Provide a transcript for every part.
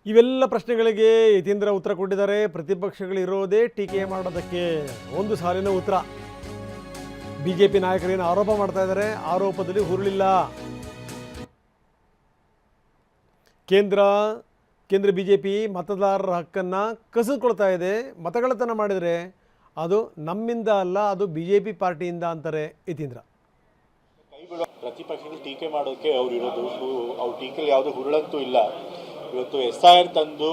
ಇವೆಲ್ಲ ಪ್ರಶ್ನೆಗಳಿಗೆ ಯತೀಂದ್ರ ಉತ್ತರ ಕೊಟ್ಟಿದ್ದಾರೆ. ಪ್ರತಿಪಕ್ಷಗಳಿರೋದೇ ಟೀಕೆ ಮಾಡೋದಕ್ಕೆ. ಒಂದು ಸಾಲಿನ ಉತ್ತರ. ಬಿಜೆಪಿ ನಾಯಕರೇನು ಆರೋಪ ಮಾಡ್ತಾ ಇದ್ದಾರೆ, ಆರೋಪದಲ್ಲಿ ಹುರುಳಿಲ್ಲ. ಕೇಂದ್ರ ಬಿಜೆಪಿ ಮತದಾರರ ಹಕ್ಕನ್ನು ಕಸಿದುಕೊಳ್ತಾ ಇದೆ. ಮತಗಳತನ ಮಾಡಿದರೆ ಅದು ನಮ್ಮಿಂದ ಅಲ್ಲ, ಅದು ಬಿಜೆಪಿ ಪಾರ್ಟಿಯಿಂದ ಅಂತಾರೆ ಯತೀಂದ್ರ. ಪ್ರತಿಪಕ್ಷಗಳು ಟೀಕೆ ಮಾಡೋಕೆ ಅವ್ರು ಇರೋದು. ಅವ್ರ ಟೀಕೆಯಲ್ಲಿ ಯಾವುದೂ ಹುರುಳಂತೂ ಇಲ್ಲ. ಇವತ್ತು SIR ತಂದು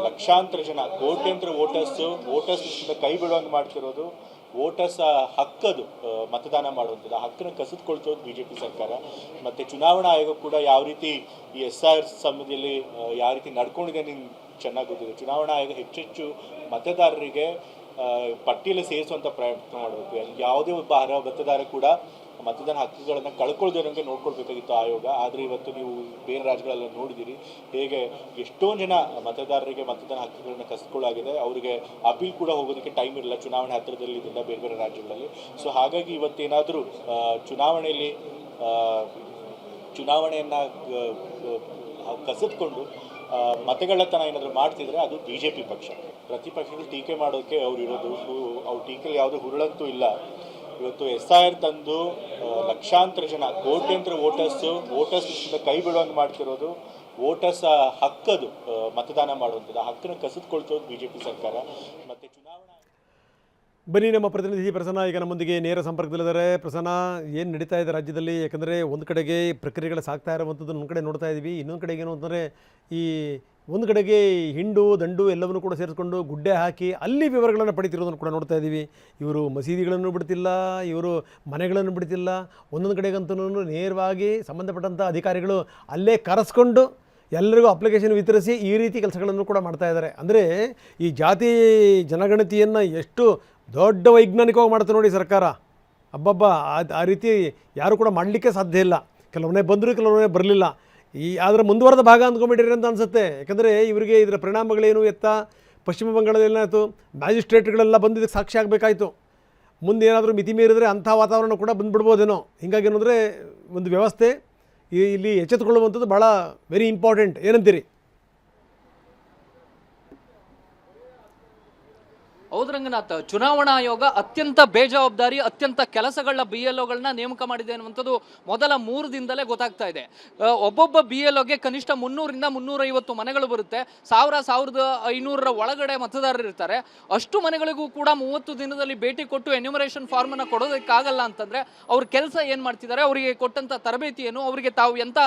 ಲಕ್ಷಾಂತರ ಜನ, ಕೋಟ್ಯಂತರ ವೋಟರ್ಸ್ ಕೈ ಬಿಡುವಂಗೆ ಮಾಡ್ತಿರೋದು. ವೋಟರ್ಸ್ ಹಕ್ಕದು ಮತದಾನ ಮಾಡುವಂಥದ್ದು, ಆ ಹಕ್ಕನ್ನು ಕಸಿದುಕೊಳ್ತಿರೋದು ಬಿಜೆಪಿ ಸರ್ಕಾರ. ಮತ್ತು ಚುನಾವಣಾ ಆಯೋಗ ಕೂಡ ಯಾವ ರೀತಿ ಈ SIR ಸಮಯದಲ್ಲಿ ಯಾವ ರೀತಿ ನಡ್ಕೊಂಡಿದೆ ನಿಮ್ಗೆ ಚೆನ್ನಾಗಿ ಗೊತ್ತಿದೆ. ಚುನಾವಣಾ ಆಯೋಗ ಹೆಚ್ಚೆಚ್ಚು ಮತದಾರರಿಗೆ ಪಟ್ಟಿಯಲ್ಲಿ ಸೇರಿಸುವಂಥ ಪ್ರಯತ್ನ ಮಾಡಬೇಕು. ಯಾವುದೇ ಒಬ್ಬ ಅರ್ಹ ಮತದಾರ ಕೂಡ ಮತದಾನ ಹಕ್ಕುಗಳನ್ನು ಕಳ್ಕೊಳ್ದಿರೋಂಗೆ ನೋಡ್ಕೊಳ್ಬೇಕಾಗಿತ್ತು ಆಯೋಗ. ಆದರೆ ಇವತ್ತು ನೀವು ಬೇರೆ ರಾಜ್ಯಗಳೆಲ್ಲ ನೋಡಿದ್ದೀರಿ ಹೇಗೆ ಎಷ್ಟೊಂದು ಜನ ಮತದಾರರಿಗೆ ಮತದಾನ ಹಕ್ಕುಗಳನ್ನು ಕಸಿದುಕೊಳ್ಳಾಗಿದೆ. ಅವರಿಗೆ ಅಪೀಲ್ ಕೂಡ ಹೋಗೋದಕ್ಕೆ ಟೈಮ್ ಇರಲ್ಲ, ಚುನಾವಣೆ ಹತ್ತಿರದಲ್ಲಿದ್ದ ಬೇರೆ ಬೇರೆ ರಾಜ್ಯಗಳಲ್ಲಿ. ಸೊ ಹಾಗಾಗಿ ಇವತ್ತೇನಾದರೂ ಚುನಾವಣೆಯನ್ನು ಕಸಿದುಕೊಂಡು ಮತಗಳತನ ಏನಾದರೂ ಮಾಡ್ತಿದ್ರೆ ಅದು ಬಿಜೆಪಿ ಪಕ್ಷ. ಪ್ರತಿಪಕ್ಷಗಳು ಟೀಕೆ ಮಾಡೋಕ್ಕೆ ಅವ್ರು ಇರೋದು. ಅವ್ರ ಟೀಕೆಯಲ್ಲಿ ಯಾವುದೂ ಹುರುಳಂತೂ ಇಲ್ಲ. ಇವತ್ತು SIR ತಂದು ಲಕ್ಷಾಂತರ ಜನ, ಕೋಟ್ಯಂತರ ವೋಟರ್ಸ್ ಕೈ ಬಿಡುವಂಗೆ ಮಾಡ್ತಿರೋದು. ವೋಟರ್ಸ್ ಹಕ್ಕದು ಮತದಾನ ಮಾಡುವಂಥದ್ದು, ಆ ಹಕ್ಕನ್ನು ಕಸಿದುಕೊಳ್ತಿರೋದು ಬಿಜೆಪಿ ಸರ್ಕಾರ. ಮತ್ತು ಚುನಾವಣಾ ಬನ್ನಿ, ನಮ್ಮ ಪ್ರತಿನಿಧಿ ಪ್ರಸನ್ನ ಈಗ ನಮ್ಮೊಂದಿಗೆ ನೇರ ಸಂಪರ್ಕದಲ್ಲಿದ್ದಾರೆ. ಪ್ರಸನ್ನ, ಏನು ನಡೀತಾ ಇದೆ ರಾಜ್ಯದಲ್ಲಿ? ಯಾಕಂದರೆ ಒಂದು ಕಡೆಗೆ ಪ್ರಕ್ರಿಯೆಗಳು ಸಾಗ್ತಾ ಇರುವಂಥದ್ದು ಒಂದು ಕಡೆ ನೋಡ್ತಾ ಇದ್ದೀವಿ, ಇನ್ನೊಂದು ಕಡೆಗೆ ಏನು ಅಂತಂದರೆ ಈ ಒಂದು ಕಡೆಗೆ ಹಿಂಡು ದಂಡು ಎಲ್ಲವನ್ನೂ ಕೂಡ ಸೇರಿಸ್ಕೊಂಡು ಗುಡ್ಡೆ ಹಾಕಿ ಅಲ್ಲಿ ವಿವರಗಳನ್ನು ಪಡಿತಿರೋದನ್ನು ಕೂಡ ನೋಡ್ತಾ ಇದ್ದೀವಿ. ಇವರು ಮಸೀದಿಗಳನ್ನು ಬಿಡ್ತಿಲ್ಲ, ಇವರು ಮನೆಗಳನ್ನು ಬಿಡ್ತಿಲ್ಲ. ಒಂದೊಂದು ಕಡೆಗಂತೂ ನೇರವಾಗಿ ಸಂಬಂಧಪಟ್ಟಂಥ ಅಧಿಕಾರಿಗಳು ಅಲ್ಲೇ ಕರೆಸ್ಕೊಂಡು ಎಲ್ಲರಿಗೂ ಅಪ್ಲಿಕೇಶನ್ ವಿತರಿಸಿ ಈ ರೀತಿ ಕೆಲಸಗಳನ್ನು ಕೂಡ ಮಾಡ್ತಾ ಇದ್ದಾರೆ. ಅಂದರೆ ಈ ಜಾತಿ ಜನಗಣತಿಯನ್ನು ಎಷ್ಟು ದೊಡ್ಡ ವೈಜ್ಞಾನಿಕವಾಗಿ ಮಾಡ್ತಾರೆ ನೋಡಿ ಸರ್ಕಾರ. ಅಬ್ಬಬ್ಬ, ಆ ರೀತಿ ಯಾರು ಕೂಡ ಮಾಡಲಿಕ್ಕೆ ಸಾಧ್ಯ ಇಲ್ಲ. ಕೆಲವೊಮ್ಮೆ ಬಂದರೂ ಕೆಲವೊಮ್ಮೆ ಬರಲಿಲ್ಲ. ಅದರ ಮುಂದುವರೆದ ಭಾಗ ಅಂದ್ಕೊಂಡ್ಬಿಟ್ಟಿರಿ ಅಂತ ಅನಿಸುತ್ತೆ. ಯಾಕಂದರೆ ಇವರಿಗೆ ಇದರ ಪರಿಣಾಮಗಳೇನು ಎತ್ತ ಪಶ್ಚಿಮ ಬಂಗಾಳದಲ್ಲಿ ಏನಾಯಿತು, ಮ್ಯಾಜಿಸ್ಟ್ರೇಟ್ಗಳೆಲ್ಲ ಬಂದಿದ್ದಕ್ಕೆ ಸಾಕ್ಷಿ ಆಗಬೇಕಾಯಿತು. ಮುಂದೆ ಏನಾದರೂ ಮಿತಿ ಮೀರಿದರೆ ಅಂಥ ವಾತಾವರಣ ಕೂಡ ಬಂದುಬಿಡ್ಬೋದೇನೋ. ಹೀಗಾಗಿ ಏನಂದರೆ ಒಂದು ವ್ಯವಸ್ಥೆ ಇಲ್ಲಿ ಎಚ್ಚೆತ್ತುಕೊಳ್ಳುವಂಥದ್ದು ಭಾಳ ವೆರಿ ಇಂಪಾರ್ಟೆಂಟ್. ಏನಂತೀರಿ? ಹೌದು ರಂಗನಾಥ್, ಚುನಾವಣಾ ಆಯೋಗ ಅತ್ಯಂತ ಬೇಜವಾಬ್ದಾರಿ, ಅತ್ಯಂತ ಕೆಲಸಗಳ BLOಗಳನ್ನ ನೇಮಕ ಮಾಡಿದೆ ಅನ್ನುವಂಥದ್ದು ಮೊದಲ 3 ದಿನದಲ್ಲೇ ಗೊತ್ತಾಗ್ತಾ ಇದೆ. ಒಬ್ಬೊಬ್ಬ BLOಗೆ ಕನಿಷ್ಠ 300ರಿಂದ 350 ಮನೆಗಳು ಬರುತ್ತೆ. 1500 ಒಳಗಡೆ ಮತದಾರರು ಇರ್ತಾರೆ. ಅಷ್ಟು ಮನೆಗಳಿಗೂ ಕೂಡ 30 ದಿನದಲ್ಲಿ ಭೇಟಿ ಕೊಟ್ಟು ಎನ್ಯುಮರೇಷನ್ ಫಾರ್ಮನ್ನು ಕೊಡೋದಕ್ಕಾಗಲ್ಲ ಅಂತಂದರೆ ಅವ್ರ ಕೆಲಸ ಏನು ಮಾಡ್ತಿದ್ದಾರೆ, ಅವರಿಗೆ ಕೊಟ್ಟಂಥ ತರಬೇತಿ ಏನು, ಅವರಿಗೆ ತಾವು ಎಂಥ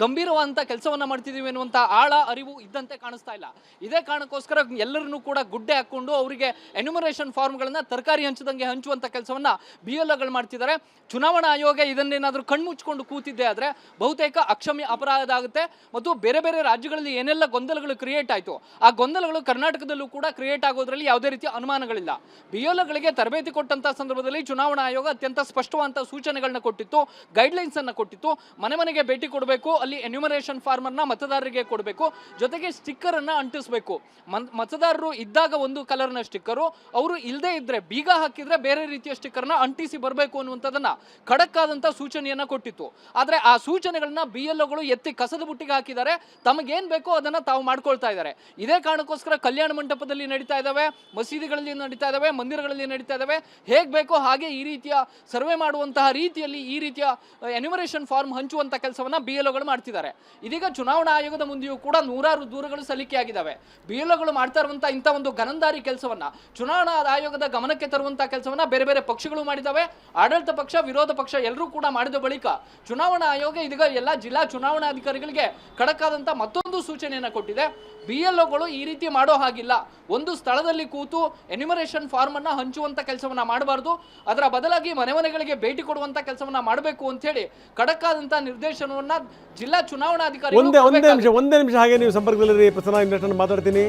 ಗಂಭೀರವಾದಂಥ ಕೆಲಸವನ್ನು ಮಾಡ್ತಿದ್ದೀವಿ ಅನ್ನುವಂಥ ಆಳ ಅರಿವು ಇದ್ದಂತೆ ಕಾಣಿಸ್ತಾ ಇಲ್ಲ. ಇದೇ ಕಾರಣಕ್ಕೋಸ್ಕರ ಎಲ್ಲರನ್ನೂ ಕೂಡ ಗುಡ್ಡೆ ಹಾಕ್ಕೊಂಡು ಅವರಿಗೆ ಎನ್ಯುಮರೇಷನ್ ಫಾರ್ಮ್ಗಳನ್ನ ತರಕಾರಿ ಹಂಚದಂಗೆ ಹಂಚುವಂಥ ಕೆಲಸವನ್ನ BLOಗಳು ಮಾಡ್ತಿದ್ದಾರೆ. ಚುನಾವಣಾ ಆಯೋಗ ಇದನ್ನೇನಾದರೂ ಕಣ್ಮುಚ್ಕೊಂಡು ಕೂತಿದ್ದೆ ಆದರೆ ಬಹುತೇಕ ಅಕ್ಷಮ್ಯ ಅಪರಾಧ ಆಗುತ್ತೆ. ಮತ್ತು ಬೇರೆ ಬೇರೆ ರಾಜ್ಯಗಳಲ್ಲಿ ಏನೆಲ್ಲ ಗೊಂದಲಗಳು ಕ್ರಿಯೇಟ್ ಆಯಿತು, ಆ ಗೊಂದಲಗಳು ಕರ್ನಾಟಕದಲ್ಲೂ ಕೂಡ ಕ್ರಿಯೇಟ್ ಆಗೋದ್ರಲ್ಲಿ ಯಾವುದೇ ರೀತಿಯ ಅನುಮಾನಗಳಿಲ್ಲ. BLOಗಳಿಗೆ ತರಬೇತಿ ಕೊಟ್ಟಂಥ ಸಂದರ್ಭದಲ್ಲಿ ಚುನಾವಣಾ ಆಯೋಗ ಅತ್ಯಂತ ಸ್ಪಷ್ಟವಾದಂಥ ಸೂಚನೆಗಳನ್ನ ಕೊಟ್ಟಿತ್ತು, ಗೈಡ್ಲೈನ್ಸ್ ಅನ್ನು ಕೊಟ್ಟಿತ್ತು. ಮನೆ ಮನೆಗೆ ಭೇಟಿ ಕೊಡಬೇಕು, ಅಲ್ಲಿ ಎನ್ಯುಮರೇಷನ್ ಫಾರ್ಮ್ ಅನ್ನ ಮತದಾರರಿಗೆ ಕೊಡಬೇಕು, ಜೊತೆಗೆ ಸ್ಟಿಕ್ಕರ್ ಅನ್ನ ಅಂಟಿಸಬೇಕು. ಮತದಾರರು ಇದ್ದಾಗ ಒಂದು ಕಲರ್ನ ಸ್ಟಿಕ್ಕರು, ಅವರು ಇಲ್ಲದೆ ಇದ್ರೆ ಬೀಗ ಹಾಕಿದ್ರೆ ಬೇರೆ ರೀತಿಯ ಸ್ಟಿಕ್ಕರ್ನ ಅಂಟಿಸಿ ಬರಬೇಕು ಅನ್ನುವಂಥದ್ದನ್ನ ಖಡಕ್ ಆದಂಥ ಸೂಚನೆಯನ್ನ ಕೊಟ್ಟಿತ್ತು. ಆದರೆ ಆ ಸೂಚನೆಗಳನ್ನ BLOಗಳು ಎತ್ತಿ ಕಸದ ಬುಟ್ಟಿಗೆ ಹಾಕಿದ್ದಾರೆ. ತಮಗೇನು ಬೇಕೋ ಅದನ್ನ ತಾವು ಮಾಡ್ಕೊಳ್ತಾ ಇದ್ದಾರೆ. ಇದೇ ಕಾರಣಕ್ಕೋಸ್ಕರ ಕಲ್ಯಾಣ ಮಂಟಪದಲ್ಲಿ ನಡೀತಾ ಇದ್ದಾವೆ, ಮಸೀದಿಗಳಲ್ಲಿ ನಡೀತಾ ಇದ್ದಾವೆ, ಮಂದಿರಗಳಲ್ಲಿ ನಡೀತಾ ಇದ್ದಾವೆ. ಹೇಗೆ ಬೇಕೋ ಹಾಗೆ ಈ ರೀತಿಯ ಸರ್ವೆ ಮಾಡುವಂತಹ ರೀತಿಯಲ್ಲಿ ಈ ರೀತಿಯ ಎನ್ಯುಮರೇಷನ್ ಫಾರ್ಮ್ ಹಂಚುವಂಥ ಕೆಲಸವನ್ನ BLOಗಳು ಮಾಡ್ತಿದ್ದಾರೆ. ಇದೀಗ ಚುನಾವಣಾ ಆಯೋಗದ ಮುಂದೆಯೂ ಕೂಡ ನೂರಾರು ದೂರುಗಳು ಸಲ್ಲಿಕೆಯಾಗಿದ್ದಾವೆ. BLOಗಳು ಮಾಡ್ತಾ ಇರುವಂಥ ಇಂಥ ಒಂದು ಗನಂದಾರಿ ಕೆಲಸವನ್ನ ಚುನಾವಣಾ ಆಯೋಗದ ಗಮನಕ್ಕೆ ತರುವಂತಹ ಕೆಲಸವನ್ನ ಬೇರೆ ಬೇರೆ ಪಕ್ಷಗಳು ಮಾಡಿದ್ದಾವೆ. ಆಡಳಿತ ಪಕ್ಷ, ವಿರೋಧ ಪಕ್ಷ ಎಲ್ಲರೂ ಕೂಡ ಮಾಡಿದ ಬಳಿಕ ಚುನಾವಣಾ ಆಯೋಗ ಇದೀಗ ಎಲ್ಲ ಜಿಲ್ಲಾ ಚುನಾವಣಾಧಿಕಾರಿಗಳಿಗೆ ಖಡಕ್ ಆದಂತ ಮತ್ತೊಂದು ಸೂಚನೆಯನ್ನ ಕೊಟ್ಟಿದೆ. BLOಗಳು ಈ ರೀತಿ ಮಾಡೋ ಹಾಗಿಲ್ಲ. ಒಂದು ಸ್ಥಳದಲ್ಲಿ ಕೂತು ಎನ್ಯುಮರೇಷನ್ ಫಾರ್ಮ್ ಅನ್ನ ಹಂಚುವಂತ ಕೆಲಸವನ್ನ ಮಾಡಬಾರದು, ಅದರ ಬದಲಾಗಿ ಮನೆ ಮನೆಗಳಿಗೆ ಭೇಟಿ ಕೊಡುವಂತ ಕೆಲಸವನ್ನ ಮಾಡಬೇಕು ಅಂತ ಹೇಳಿ ಖಡಕ್ ಆದಂತ ನಿರ್ದೇಶನವನ್ನ ಜಿಲ್ಲಾ ಚುನಾವಣಾಧಿಕಾರಿ. ಒಂದೇ ನಿಮಿಷ ಹಾಗೆ ನೀವು ಸಂಪರ್ಕದಲ್ಲಿ ಪ್ರಸನ್ನ ಮಾತಾಡ್ತೀನಿ.